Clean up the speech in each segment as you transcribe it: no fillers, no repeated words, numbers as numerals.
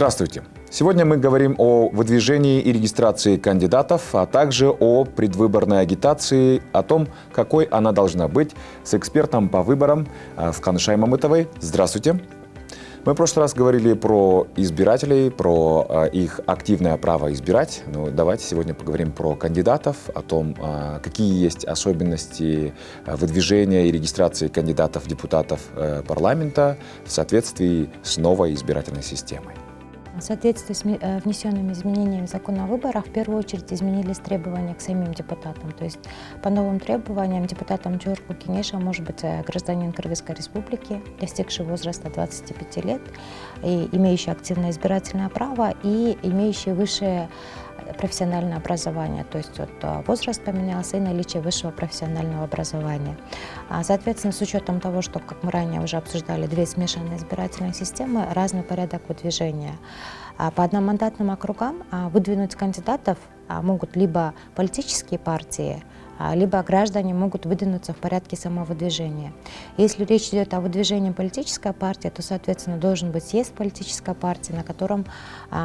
Здравствуйте! Сегодня мы говорим о выдвижении и регистрации кандидатов, а также о предвыборной агитации, о том, какой она должна быть, с экспертом по выборам Фкан Шаймамытовой. Здравствуйте! Мы в прошлый раз говорили про избирателей, про их активное право избирать. Но давайте сегодня поговорим про кандидатов, о том, какие есть особенности выдвижения и регистрации кандидатов в депутатов парламента в соответствии с новой избирательной системой. В соответствии с внесенными изменениями закона о выборах, в первую очередь изменились требования к самим депутатам. То есть по новым требованиям депутатом Джорку Кенеша может быть гражданин Кыргызской республики, достигший возраста 25 лет, и имеющий активное избирательное право и имеющий высшее профессиональное образование, то есть возраст поменялся и наличие высшего профессионального образования. Соответственно, с учетом того, что, как мы ранее уже обсуждали, две смешанные избирательные системы, разный порядок выдвижения. По одномандатным округам выдвинуть кандидатов могут либо политические партии, либо граждане могут выдвинуться в порядке самовыдвижения. Если речь идет о выдвижении политической партии, то, соответственно, должен быть съезд политической партии, на котором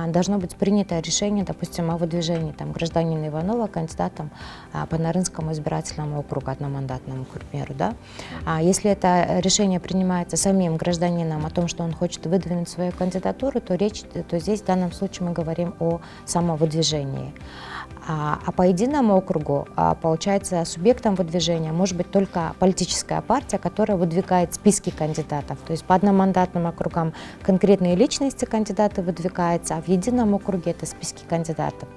должно быть принято решение, допустим, о выдвижении гражданина Иванова кандидатом по Нарынскому избирательному округу, одномандатному, к примеру. Да? Если это решение принимается самим гражданином о том, что он хочет выдвинуть свою кандидатуру, то здесь в данном случае мы говорим о самовыдвижении. А по единому округу, получается, субъектом выдвижения может быть только политическая партия, которая выдвигает списки кандидатов. То есть по одномандатным округам конкретные личности кандидаты выдвигаются, а в едином округе это списки кандидатов.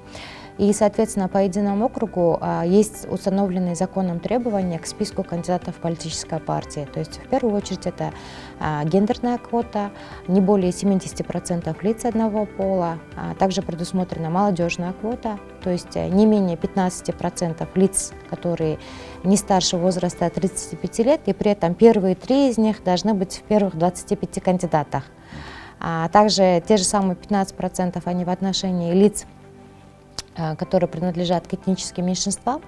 И, соответственно, по единому округу есть установленные законом требования к списку кандидатов в политической партии. То есть, в первую очередь, это гендерная квота, не более 70% лиц одного пола. Также предусмотрена молодежная квота, то есть не менее 15% лиц, которые не старше возраста 35 лет, и при этом первые 3 из них должны быть в первых 25 кандидатах. Также те же самые 15% они в отношении лиц, которые принадлежат к этническим меньшинствам,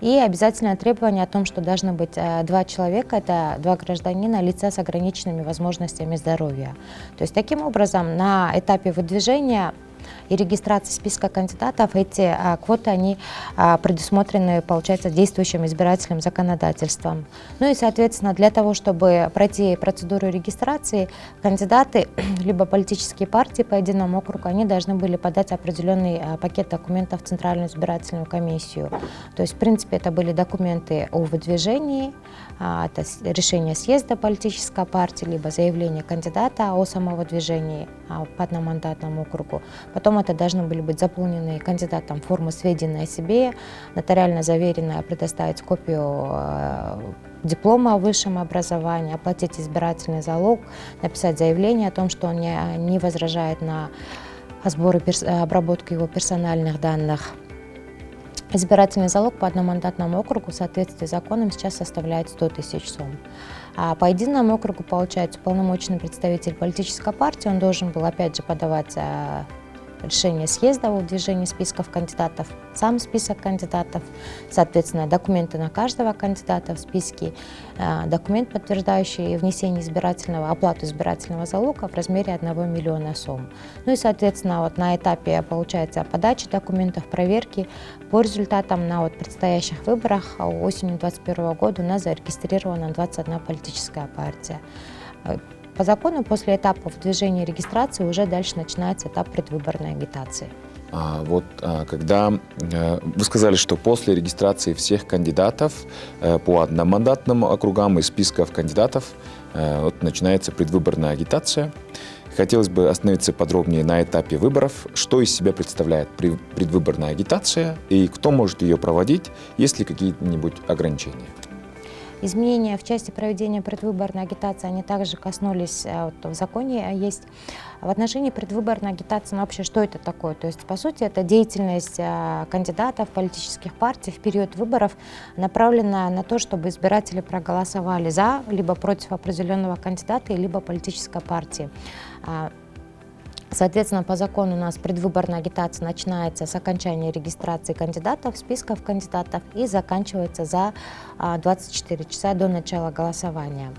и обязательное требование о том, что должны быть 2 человека, это 2 гражданина, лица с ограниченными возможностями здоровья. То есть таким образом на этапе выдвижения и регистрации списка кандидатов эти квоты, они предусмотрены, получается, действующим избирательным законодательством. Ну и, соответственно, для того, чтобы пройти процедуру регистрации, кандидаты, либо политические партии по единому округу, они должны были подать определенный пакет документов в Центральную избирательную комиссию. То есть, в принципе, это были документы о выдвижении, это решение съезда политической партии, либо заявление кандидата о самовыдвижении по одномандатному округу. Потом это должны были быть заполнены кандидатом формы сведения о себе, нотариально заверенная, предоставить копию диплома о высшем образовании, оплатить избирательный залог, написать заявление о том, что он не возражает на сбор и обработку его персональных данных. Избирательный залог по одномандатному округу в соответствии с законом сейчас составляет 100 тысяч сом. А по единому округу, получается, полномочный представитель политической партии, он должен был опять же подавать решение съезда о выдвижении списков кандидатов, сам список кандидатов, соответственно, документы на каждого кандидата в списке, документ, подтверждающий внесение оплату избирательного залога в размере 1 миллиона сом. Ну и, соответственно, вот на этапе, получается, подачи документов, проверки, по результатам на предстоящих выборах осенью 2021 года у нас зарегистрирована 21 политическая партия. По закону, после этапа выдвижения и регистрации уже дальше начинается этап предвыборной агитации. Когда вы сказали, что после регистрации всех кандидатов по одномандатным округам из списков кандидатов начинается предвыборная агитация, хотелось бы остановиться подробнее на этапе выборов. Что из себя представляет предвыборная агитация и кто может ее проводить, есть ли какие-нибудь ограничения? Изменения в части проведения предвыборной агитации, они также коснулись, в законе есть. В отношении предвыборной агитации, вообще, что это такое? То есть, по сути, это деятельность кандидатов, политических партий в период выборов, направленная на то, чтобы избиратели проголосовали за, либо против определенного кандидата, либо политической партии. Соответственно, по закону у нас предвыборная агитация начинается с окончания регистрации кандидатов, списков кандидатов и заканчивается за 24 часа до начала голосования.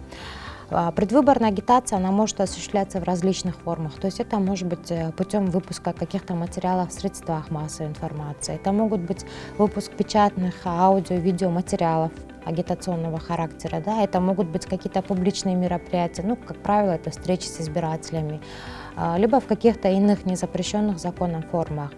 Предвыборная агитация, она может осуществляться в различных формах. То есть это может быть путем выпуска каких-то материалов в средствах массовой информации. Это могут быть выпуск печатных, аудио, видеоматериалов агитационного характера. Да? Это могут быть какие-то публичные мероприятия, ну, как правило, это встречи с избирателями, либо в каких-то иных незапрещенных законом формах.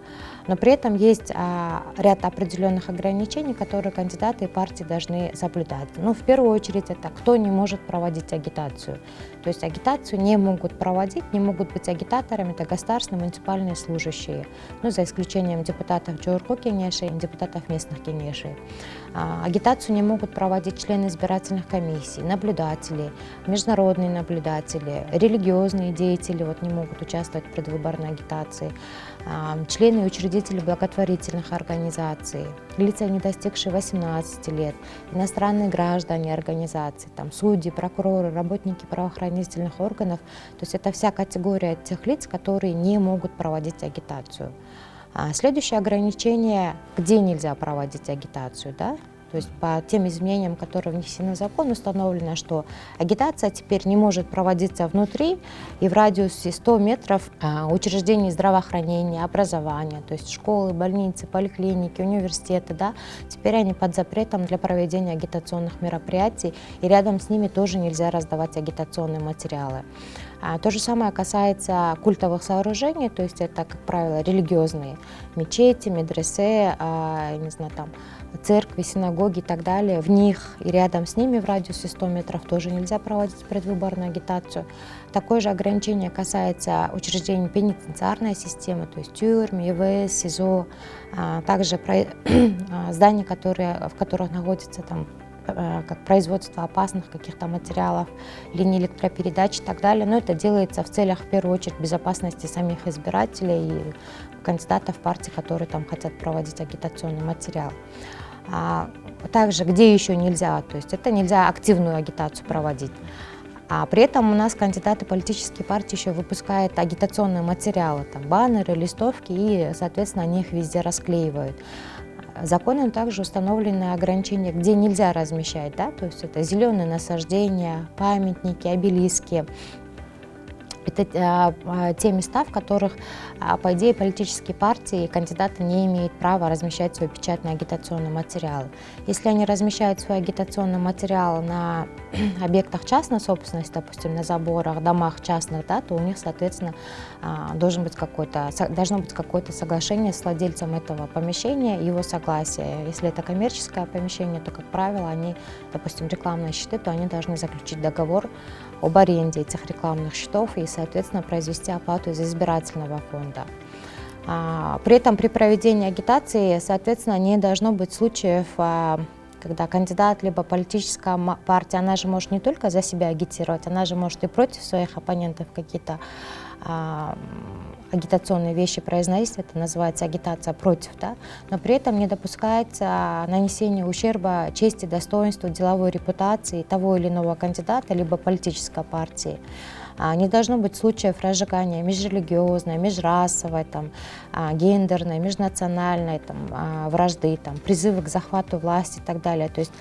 Но при этом есть ряд определенных ограничений, которые кандидаты и партии должны соблюдать. Ну, в первую очередь, это кто не может проводить агитацию. То есть агитацию не могут проводить, не могут быть агитаторами, это государственные муниципальные служащие, ну, за исключением депутатов Джорку Кенеши и депутатов местных Кенешей. Агитацию не могут проводить члены избирательных комиссий, наблюдатели, международные наблюдатели, религиозные деятели вот, не могут участвовать в предвыборной агитации, члены и учредители благотворительных организаций, лица, не достигшие 18 лет, иностранные граждане организаций, там, судьи, прокуроры, работники правоохранительных органов. То есть это вся категория тех лиц, которые не могут проводить агитацию. Следующее ограничение, где нельзя проводить агитацию, да? То есть по тем изменениям, которые внесены в закон, установлено, что агитация теперь не может проводиться внутри и в радиусе 100 метров учреждений здравоохранения, образования, то есть школы, больницы, поликлиники, университеты, да, теперь они под запретом для проведения агитационных мероприятий, и рядом с ними тоже нельзя раздавать агитационные материалы. То же самое касается культовых сооружений, то есть это, как правило, религиозные мечети, медресе, не знаю, там, церкви, синагоги и так далее. В них и рядом с ними в радиусе 100 метров тоже нельзя проводить предвыборную агитацию. Такое же ограничение касается учреждений пенитенциарной системы, то есть тюрьм, ЕВС, СИЗО, также зданий, в которых находятся там как производство опасных каких-то материалов, линий электропередач и так далее. Но это делается в целях, в первую очередь, безопасности самих избирателей и кандидатов партий, которые там хотят проводить агитационный материал. Также, где еще нельзя, то есть это нельзя активную агитацию проводить. А при этом у нас кандидаты политические партии еще выпускают агитационные материалы, там, баннеры, листовки, и, соответственно, они их везде расклеивают. Законом также установлены ограничения, где нельзя размещать, да, то есть это зеленые насаждения, памятники, обелиски. Это те места, в которых, по идее, политические партии и кандидаты не имеют права размещать свои печатные агитационные материалы. Если они размещают свои агитационные материалы на объектах частной собственности, допустим, на заборах, домах частных, да, то у них, соответственно, должно быть какое-то соглашение с владельцем этого помещения и его согласие. Если это коммерческое помещение, то, как правило, они, допустим, рекламные щиты, то они должны заключить договор об аренде этих рекламных щитов и, соответственно, произвести оплату из избирательного фонда. При этом при проведении агитации, соответственно, не должно быть случаев, когда кандидат либо политическая партия, она же может не только за себя агитировать, она же может и против своих оппонентов какие-то агитационные вещи произносить, это называется агитация против, да? Но при этом не допускается нанесение ущерба чести, достоинству, деловой репутации того или иного кандидата, либо политической партии. Не должно быть случаев разжигания межрелигиозной, межрасовой, там, гендерной, межнациональной там, вражды, там, призывы к захвату власти и так далее. То есть,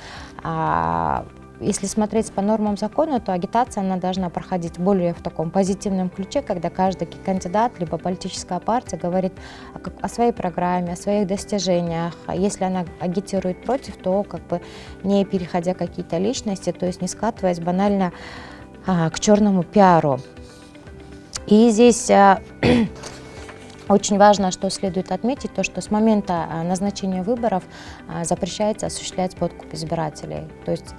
если смотреть по нормам закона, то агитация она должна проходить более в таком позитивном ключе, когда каждый кандидат либо политическая партия говорит о своей программе, о своих достижениях. Если она агитирует против, то как бы не переходя какие-то личности, то есть не скатываясь банально к черному пиару. И здесь очень важно, что следует отметить, то, что с момента назначения выборов запрещается осуществлять подкуп избирателей. То есть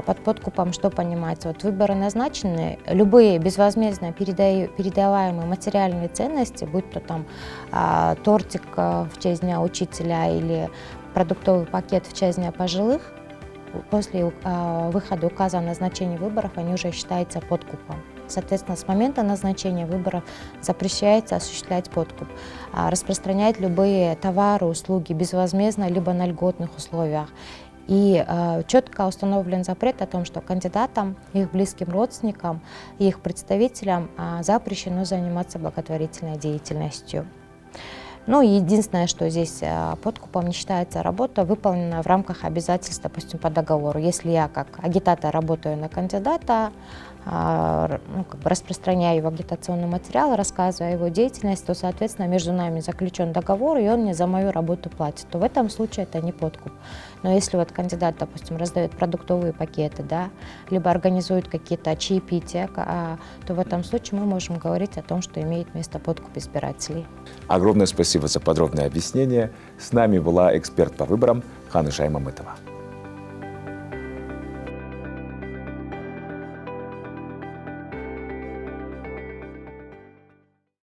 под подкупом что понимается? Вот выборы назначены, любые безвозмездно передаваемые материальные ценности, будь то там тортик в честь Дня учителя или продуктовый пакет в честь Дня пожилых, после выхода указа о назначении выборов они уже считаются подкупом. Соответственно, с момента назначения выборов запрещается осуществлять подкуп, распространять любые товары, услуги безвозмездно, либо на льготных условиях. И четко установлен запрет о том, что кандидатам, их близким родственникам и их представителям запрещено заниматься благотворительной деятельностью. Ну и единственное, что здесь подкупом не считается работа, выполненная в рамках обязательств, допустим, по договору. Если я как агитатор работаю на кандидата, распространяю его агитационный материал, рассказываю о его деятельности, то, соответственно, между нами заключен договор, и он мне за мою работу платит, то в этом случае это не подкуп. Но если вот кандидат, допустим, раздает продуктовые пакеты, да, либо организует какие-то чаепития, то в этом случае мы можем говорить о том, что имеет место подкуп избирателей. Огромное спасибо за подробное объяснение. С нами была эксперт по выборам Ханышай Мамытова.